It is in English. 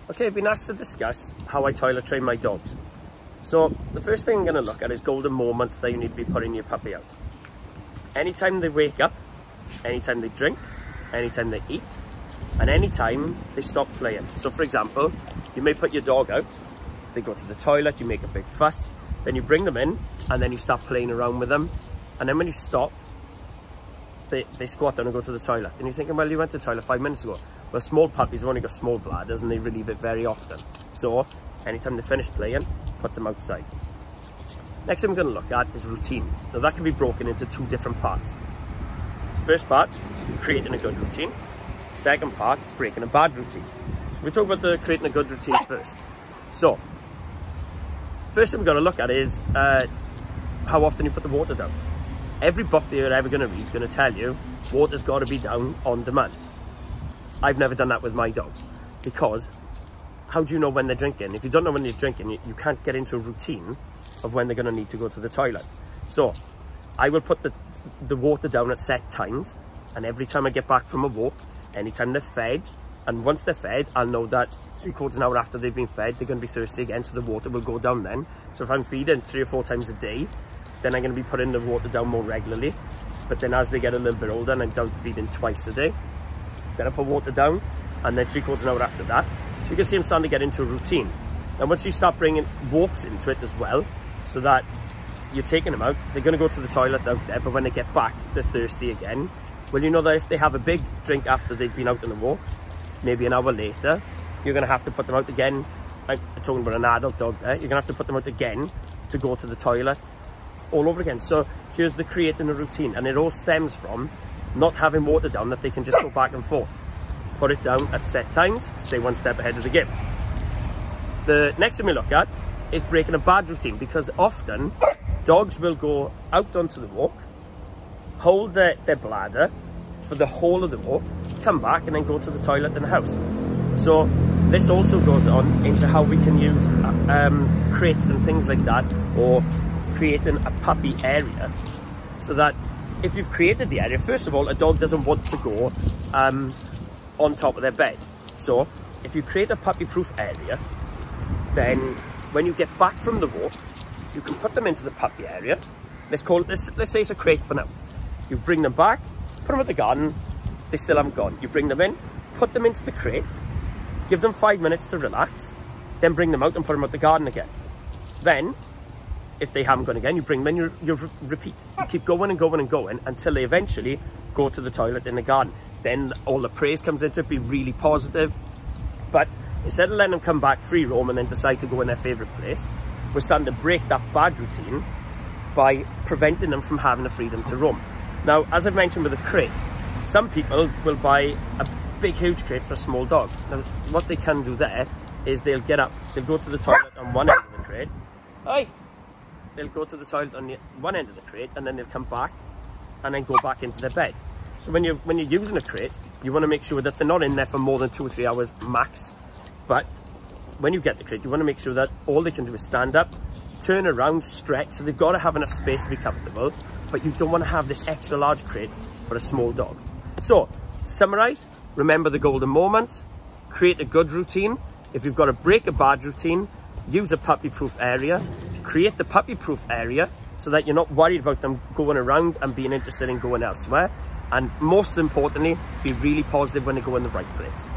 Okay, I've been asked to discuss how I toilet train my dogs. So the first thing I'm going to look at is golden moments that you need to be putting your puppy out. Anytime they wake up, anytime they drink, anytime they eat, and anytime they stop playing. So for example, you may put your dog out, they go to the toilet, you make a big fuss, then you bring them in, and then you start playing around with them. And then when you stop, they squat down and go to the toilet. And you're thinking, well, you went to the toilet 5 minutes ago. Well, small puppies have only got small bladders and they relieve it very often. So anytime they finish playing, put them outside. Next thing we're going to look at is routine. Now that can be broken into two different parts. First part, creating a good routine. Second part, breaking a bad routine. So we talk about the creating a good routine first. So, first thing we've got to look at is how often you put the water down. Every book that you're ever going to read is going to tell you water's got to be down on demand. I've never done that with my dogs, because how do you know when they're drinking? If you don't know when they're drinking, you can't get into a routine of when they're going to need to go to the toilet. So I will put the water down at set times, and every time I get back from a walk, anytime they're fed, and once they're fed, I'll know that 3/4 an hour after they've been fed, they're going to be thirsty again, so the water will go down then. So if I'm feeding 3 or 4 times a day, then I'm going to be putting the water down more regularly. But then as they get a little bit older and I'm down to feeding twice a day, then I put water down, and then 3/4 an hour after that. So you can see I'm starting to get into a routine. And once you start bringing walks into it as well, so that you're taking them out, they're going to go to the toilet out there, but when they get back, they're thirsty again. Well, you know that if they have a big drink after they've been out on a walk, maybe an hour later, you're going to have to put them out again. I'm talking about an adult dog there. You're going to have to put them out again to go to the toilet all over again. So here's the creating a routine, and it all stems from not having water down that they can just go back and forth. Put it down at set times, stay one step ahead of the game. The next thing we look at is breaking a bad routine, because often dogs will go out onto the walk, hold their bladder for the whole of the walk, come back and then go to the toilet in the house. So this also goes on into how we can use crates and things like that, or creating a puppy area, so that if you've created the area, first of all, a dog doesn't want to go on top of their bed. So if you create a puppy proof area, then when you get back from the walk, you can put them into the puppy area. Let's say it's a crate for now. You bring them back, put them at the garden, they still haven't gone. You bring them in, put them into the crate, give them 5 minutes to relax, then bring them out and put them at the garden again. Then, if they haven't gone again, you bring them in, you repeat. You keep going and going and going until they eventually go to the toilet in the garden. Then all the praise comes into it, be really positive. But instead of letting them come back free roam and then decide to go in their favourite place, we're starting to break that bad routine by preventing them from having the freedom to roam. Now, as I've mentioned with a crate, some people will buy a big, huge crate for a small dog. Now, what they can do there is they'll get up, they'll go to the toilet on one end of the crate. Oi! They'll go to the toilet on the one end of the crate, and then they'll come back and then go back into their bed. So when you're using a crate, you want to make sure that they're not in there for more than 2 or 3 hours max. But when you get the crate, you want to make sure that all they can do is stand up, turn around, stretch. So they've got to have enough space to be comfortable, but you don't want to have this extra large crate for a small dog. So to summarize, remember the golden moments, create a good routine. If you've got to break a bad routine, use a puppy proof area. Create the puppy proof area so that you're not worried about them going around and being interested in going elsewhere. And most importantly, be really positive when they go in the right place.